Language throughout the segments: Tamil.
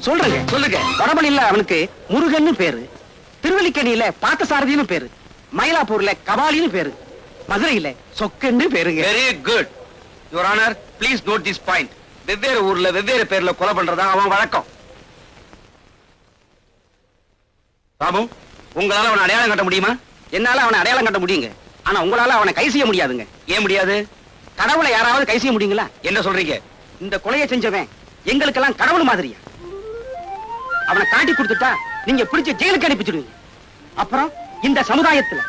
சொல்றேங்க சொல்லுங்க. வடபழனியில அவனுக்கு முருகன்னு பேரு, திருவல்லிக்கேணியில பார்த்தசாரதின்னு பேரு, மயிலாப்பூர்ல கபாலின்னு பேரு, மதுரையில சொக்கன்னு பேருங்க. Very good your honour, please note this point. வெவ்வேறு ஊர்ல வெவ்வேறு பேர்ல கொலை பண்றதா அவன் வழக்கம். ராமு, உங்களால அவனை அடையாளம் கட்ட முடியுமா? என்னால அவனை அடையாளம் கட்ட முடியுங்க. ஆனா உங்களால அவனை கை செய்ய முடியாதுங்க. ஏன் முடியாது? கடவுளை யாராவது கை செய்ய முடியுங்களா? என்ன சொல்றீங்க? இந்த கொலையை செஞ்சவன் எங்களுக்கெல்லாம் கடவுள் மாதிரியா? அவனை காட்டி கொடுத்துட்டா நீங்க பிடிச்ச ஜெயிலுக்கு அனுப்பிச்சிடுவீங்க. அப்புறம் இந்த சமுதாயத்துல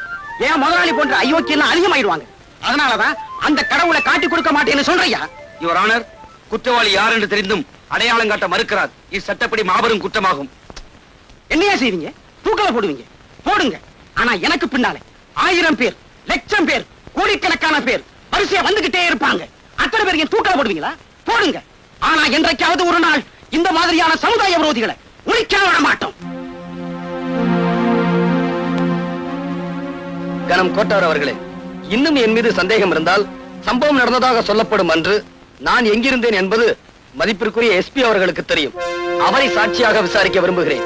ஏன் முதலாளி போன்ற அயோக்கியம் அதிகமாயிடுவாங்க. அதனாலதான் அந்த கடவுளை காட்டி கொடுக்க மாட்டேன்னு சொல்றியா? யுவர் ஆனர், குற்றவாளி யார் என்று தெரிந்தும் அடையாளம் காட்ட மறுக்கிறார். இது சட்டப்படி மாபெரும் குற்றமாகும். என்னையா செய்வீங்க? தூக்கல போடுவீங்க, போடுங்க. ஆனா எனக்கு பின்னாலே 1000 பேர், லட்சம் பேர், கோடிக்கணக்கான பேர் வரிசையா வந்துகிட்டே இருப்பாங்க. அத்தனை பேர் தூக்கல போடுவீங்களா? போடுங்க. ஆனா என்றைக்காவது ஒரு நாள் இந்த மாதிரியான சமுதாய விரோதிகளை ஒழிக்க விட மாட்டோம். கணம் கோட்டார் அவர்களே, இன்னும் என் மீது சந்தேகம் இருந்தால் சம்பவம் நடந்ததாக சொல்லப்படும் அன்று நான் எங்கிருந்தேன் என்பது மதிப்பிற்குரிய எஸ்பி அவர்களுக்கு தெரியும். அவரை சாட்சியாக விசாரிக்க விரும்புகிறேன்.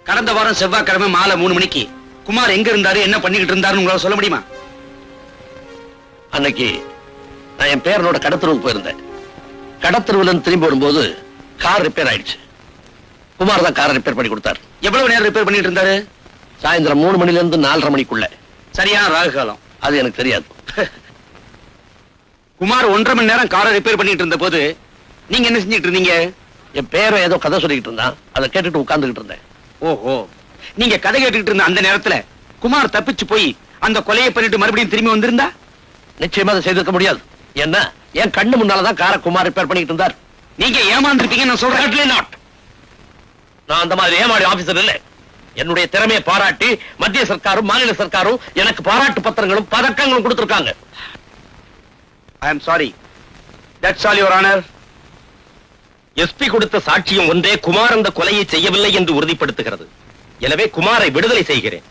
கடந்த வாரம் செவ்வாய்க்கிழமை மாலை 3 மணிக்கு குமார் எங்க இருந்தாரு, என்ன பண்ணிக்கிட்டு இருந்தாருன்னு உங்களால சொல்ல முடியுமா? அன்னைக்கு நான் என் பேரனோட கடத்தருவுக்கு போயிருந்தேன். கடத்தருவுல திரும்பி வரும்போது கார் ரிப்பேர் ஆயிடுச்சு. குமார் தான் காரை ரிப்பேர் பண்ணி கொடுத்தார். எவ்வளவு நேரம் ரிப்பேர் பண்ணிட்டு இருந்தாரு? சாயந்தரம் 3 மணில இருந்து 4:30 மணிக்குள்ள. சரியான ராகு காலம். அது எனக்கு தெரியாது. குமார் 1.5 மணி நேரம் காரை ரிப்பேர் பண்ணிட்டு இருந்த போது நீங்க என்ன செஞ்சிட்டு இருந்தீங்க? என் பேரை ஏதோ கதை சொல்லிக்கிட்டு இருந்தான், அதை கேட்டுட்டு உட்கார்ந்துகிட்டு இருந்தேன். ஓஹோ, நீங்க கதை கேட்டுக்கிட்டு இருந்த அந்த நேரத்துல குமார் தப்பிச்சு போய் அந்த கொலையை பண்ணிட்டு மறுபடியும் திரும்பி வந்திருந்தா? நிச்சயமா அதை செய்திருக்க முடியாது. என்ன, என் கண்ணு முன்னாலதான் காரை குமார் ரிப்பேர் பண்ணிட்டு இருந்தார். நீங்க ஏமாந்துருப்பீங்க நான் சொல்றேன். நான் அந்த மாதிரி ஏமாடி ஆபீசர் இல்ல. என்னுடைய திறமையை பாராட்டி மத்திய சர்க்காரும் மாநில சர்க்காரும் எனக்கு பாராட்டு பத்திரங்களும் பதக்கங்களும் கொடுத்திருக்காங்க. I am sorry. That's all your honour. SP கொடுத்த சாட்சியம் ஒன்றே குமார் அந்த கொலையை செய்யவில்லை என்று உறுதிப்படுத்துகிறது. எனவே குமாரை விடுதலை செய்கிறேன்.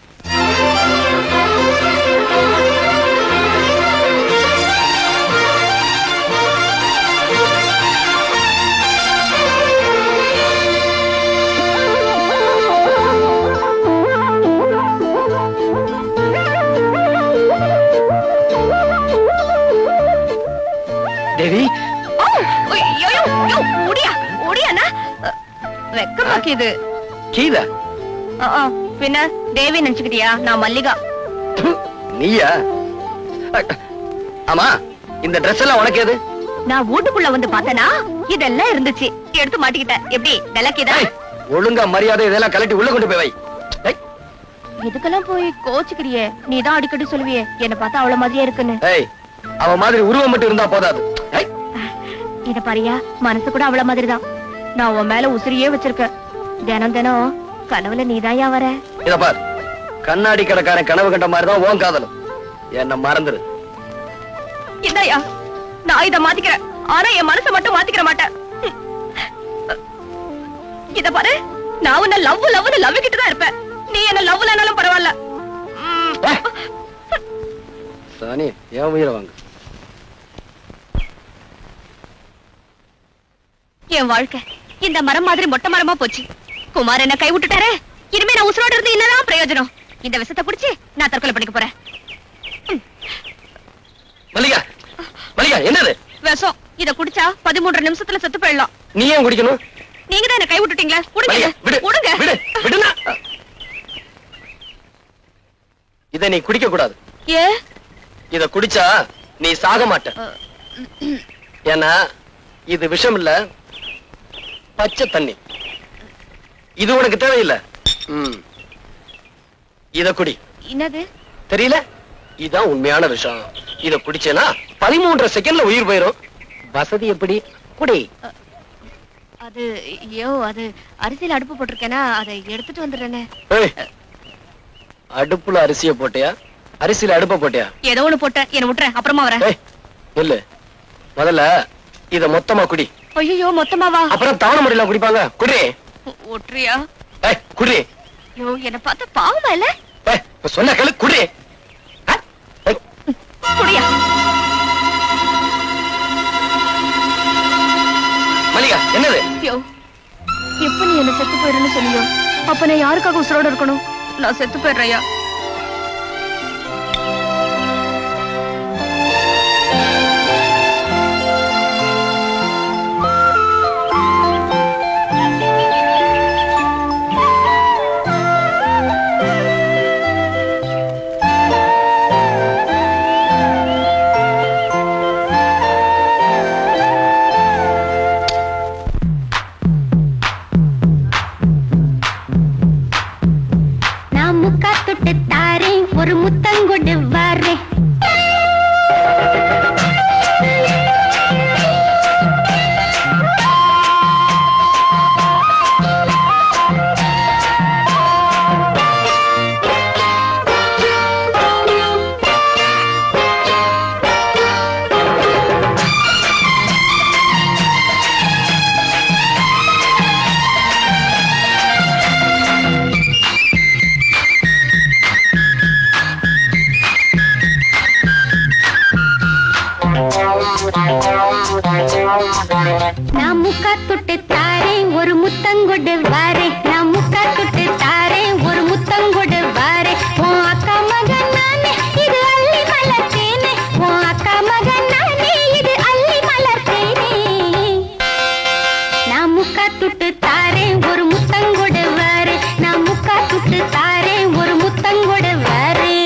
தேவி, வெக்கமாக்கிது. கீதா பின்ன தேவி நினைச்சுக்கிட்டியா? நான் மல்லிகா. நீயா? ஆமா, இந்த ட்ரெஸ் எல்லாம் உனக்கு எது? நான் வீட்டுக்குள்ள வந்து பார்த்தனா இதெல்லாம் இருந்துச்சு, எடுத்து மாட்டிக்கிட்டேன். எப்படி விளக்கிதா? ஒழுங்கா மரியாதை இதெல்லாம் கலட்டி உள்ள கொண்டு போய் வை. இதுக்கெல்லாம் போய் கோச்சுக்கிறியே. நீதான் அடிக்கடி சொல்லுவியே என்ன பார்த்தா அவ்வளவு மாதிரியா இருக்குன்னு. அவ மாதிரி உருவம் மட்டும் இருந்தா போதாது. இத பாரியா, மனசு கூட அவ்வளவு மாதிரிதான். நான் உன் மேல உசிரியே வச்சிருக்கேன். தினம் தினம் கனவுல நீதாயா வர. இத பார், கண்ணாடி கடைக்காரன் கனவு கண்ட மாதிரிதான் உன் காதலும். என்ன மறந்துரு. இதையா, நான் இத மாத்திக்கிறேன். ஆனா என் மனசை மட்டும் மாத்திக்கிற மாட்டேன். இத பாரு, நான் உன்ன லவ் கிட்டுதான் இருப்பேன். நீ என்ன லவ் இல்லனாலும் பரவாயில்ல. சானி, ஏன் உயிரை வாங்க. என் வாழ்க்கை இந்த மரம் மாதிரி மொட்டை மரமா போச்சு. குமார் என்ன கை விட்டுட்டாரு. இனிமே நான் உசுரோடு இருந்து என்னதான் பிரயோஜனம்? இந்த விஷத்தை குடிச்சு நான் தற்கொலை பண்ணிக்க போறேன். மல்லிகா, மல்லிகா, என்னது விஷம்? இத குடிச்சா 13 நிமிஷத்துல செத்து போயிடலாம். நீ ஏன் குடிக்கணும்? நீங்க தான் என்ன கை விட்டுட்டீங்களா? குடுங்க. இத நீ குடிக்க கூடாது. ஏ? இத குடிச்சா நீ சாக மாட்ட. ஏன்னா இது விஷம் இல்ல, பச்சை தண்ணி. இது உனக்கு தேவையில்லை. இத குடி. என்னது தெரியல? இதான் உண்மையான விஷம். இத குடிச்சேனா 13 செகண்ட்ல உயிர் போயிரும். வசதி எப்படி? குடி. அது அது அரிசியில அடுப்பு போட்டிருக்கேனா, அதை எடுத்துட்டு வந்துடுறேனே. அடுப்புல அரிசிய போட்டியா, அரிசியில அடுப்ப போட்டியா? ஏதோ ஒண்ணு போட்ட, என்ன விட்டுறேன், அப்புறமா வரேன். இல்ல, முதல்ல இத மொத்தமா குடி. ஐயோ, மொத்தமாவா? அப்புறம் தவணை முறையில குடிப்பாங்க. குடி. ஒற்றியா? குடி. ஐயோ, என்ன பார்த்தா பாவமா இல்ல? சொன்ன கேளு, குடி. குடியா? மல்லிகா என்னது? யோ, எப்ப நீ என்ன செத்து போயிருன்னு சொன்னியோ அப்ப நான் யாருக்காக உசுரோட இருக்கணும்? நான் செத்து போயிடுறையா? ஒரு முத்தங்கொடு வாரே நான் முக்கா தொட்டு தாரே ஒரு முத்தங்கொடு வாரே நான் முக்கா தொட்டு தாரே ஒரு முத்தங்கொடு வாரே உன் அக்கா மகன் நானே இது அள்ளி மலர்த்தேனே உன் அக்கா மகன் நானே இது அள்ளி மலர்த்தேனே நான் முக்கா தொட்டு தாரே ஒரு முத்தங்கொடு வாரே நான் முக்கா தொட்டு தாரே ஒரு முத்தங்கொடு வாரே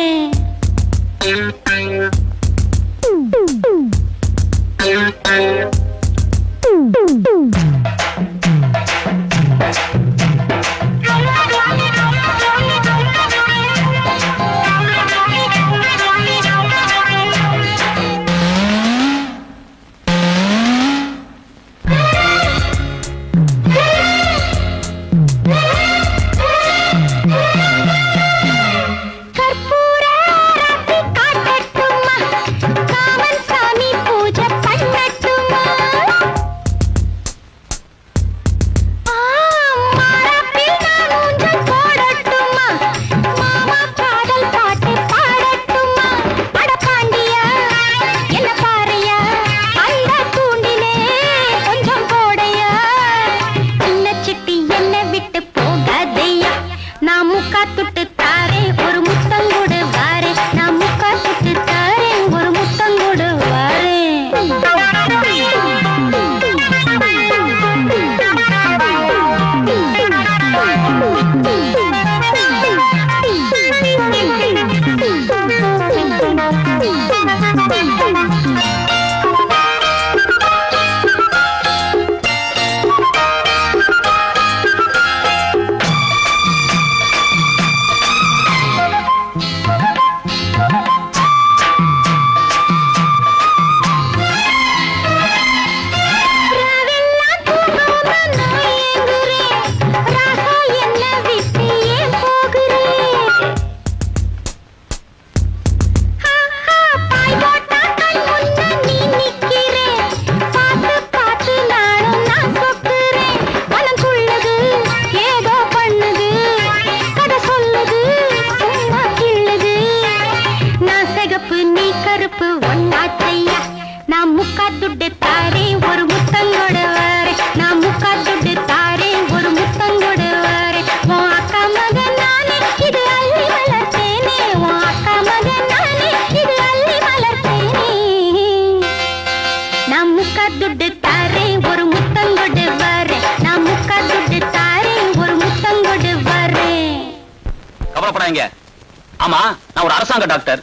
ஆமா, நான் ஒரு அரசாங்க டாக்டர்.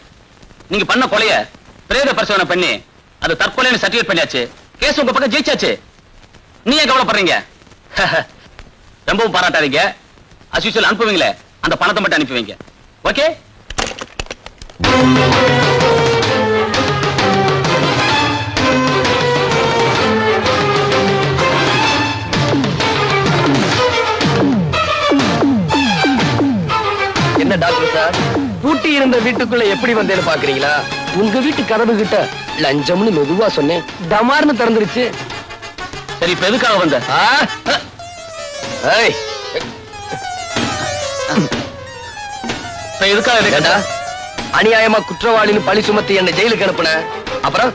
நீங்க பண்ண கொலைய பிரேத பரிசோதனை பண்ணி அது தற்கொலைன்னு சர்டிஃபிகேட் பண்ணியாச்சு. கேஸ் உங்க பக்கம் ஜெயிச்சாச்சு. நீ ஏன் கவலைப்படுறீங்க? ரொம்பவும் பாராட்டாதீங்க. as usual அனுப்புவீங்களே அந்த பணத்தை மட்டும் அனுப்பி வைங்க. ஓகே? என்ன டாக்டர் சார், பூட்டி இருந்த வீட்டுக்குள்ள எப்படி வந்தேன்னு பாக்குறீங்களா? உங்க வீட்டு கதவு கிட்ட லஞ்சம்னு மெதுவா சொன்னேன், டமார்னு திறந்துருச்சு. சரி, இப்ப எதுக்காக வந்த? எதுக்காக? அநியாயமா குற்றவாளின்னு பழி சுமத்தி என்ன ஜெயிலுக்கு அனுப்புன. அப்புறம்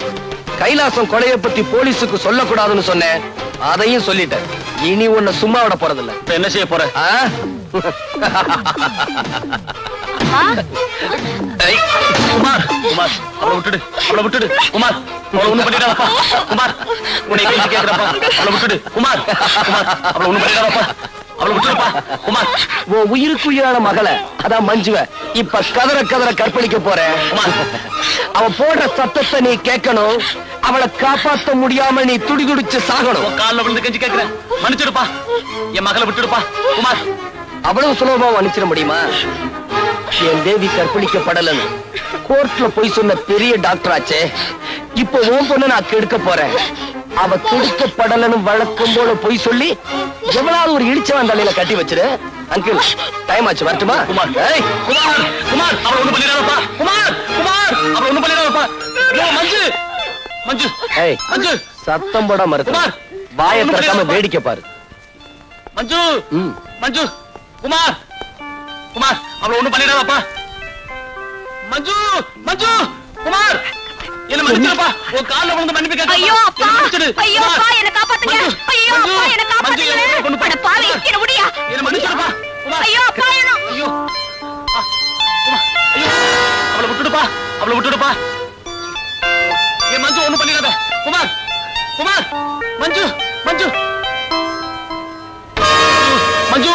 கைலாசம் கொலையை பத்தி போலீஸுக்கு சொல்லக்கூடாதுன்னு சொன்னேன், அதையும் சொல்லிட்டேன். இனி உன்னை சும்மா விட போறதில்ல. இப்ப என்ன செய்ய போற? ஆ? ஏய், குமார் குமார் அவளை விட்டுடு, அவளை விட்டுடு குமார். அவளை ஒண்ணு பண்ணிடாதப்பா குமார். உன்னை கேள்வி கேட்கிறப்பா, அவளை விட்டுடு குமார். குமார் அவளை ஒண்ணு பண்ணிடாதப்பா, அவளை விட்டுடுப்பா குமார். உன் உயிருக்கு உயிரான மகளை, அதான் மஞ்சுவ இப்ப கதற கதற கற்பழிக்க போறேன். அவ போடுற சத்தத்தை நீ கேட்கணும். அவளை காப்பாத்த முடியாம நீ துடிதுடிச்சு சாகணும். உன் கால்ல விழுந்து கெஞ்சி கேட்கிறேன், மன்னிச்சிடுப்பா. என் மகளை விட்டுடுப்பா குமார். அவ்வளவு சுலபமா மன்னிச்சிட முடியுமா? என் தேவி கற்பழிக்கப்படலன்னு கோர்ட்ல போய் சொன்ன பெரிய டாக்டர் ஆச்சே. இப்ப உன் பொண்ணு நான் கெடுக்க போறேன். அவ கெடுக்கப்படலன்னு வழக்கம் போல போய் சொல்லி எவ்வளவு ஒரு இடிச்சவன் தலையில கட்டி வச்சிரு. அங்கிள், டைம் ஆச்சு, வரட்டுமா? குமார் ஏய், குமார் குமார் அவளை ஒண்ணு பண்ணிடாதப்பா குமார். குமார் அவளை ஒண்ணு பண்ணிடாதப்பா. மஞ்சு மஞ்சு ஏய், மஞ்சு சத்தம் போட மறுத்து குமார். வாயை திறக்காம வேடிக்கை பாரு. மஞ்சு ம். மஞ்சு குமார் குமார் அவளை ஒண்ணு பண்ணிடாதப்பா. மஞ்சு மஞ்சு குமார் என்ன மன்னிச்சிடுப்பா. உன் கால்ல விழுந்து மன்னிப்பு கேட்கிறேன். ஐயோ அப்பா, என்னை மன்னிச்சிடு. ஐயோ குமார். அப்பா, என்ன காப்பாத்துங்க. மஞ்சு, ஐயோ மஞ்சு, அப்பா, என்ன மஞ்சு, என்னை காப்பாத்துங்க. கொண்டு போ. அட பாவி, என்ன முடியா? என்னை மன்னிச்சிடுப்பா. குமார். ஐயோ அப்பா, என்ன? ஐயோ ஆ, குமார். ஐயோ அவளை விட்டுடுப்பா, அவளை விட்டுடுப்பா. என் மஞ்சு ஒண்ணு பண்ணிடாத குமார். குமார் மஞ்சு மஞ்சு மஞ்சு